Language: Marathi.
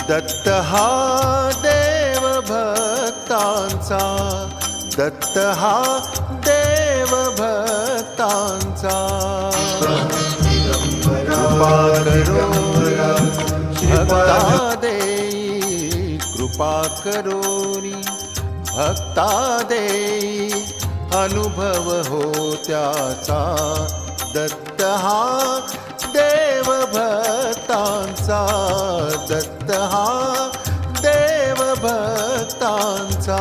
दत्त हा देव भक्तांचा, दत्त हा देव भक्तांचा. कृपा करो भक्ता देई, कृपा करोनी भक्ता देई, अनुभव हो त्याचा. दत्त हा देव भक्तांचा, दत्त हा देव भक्तांचा.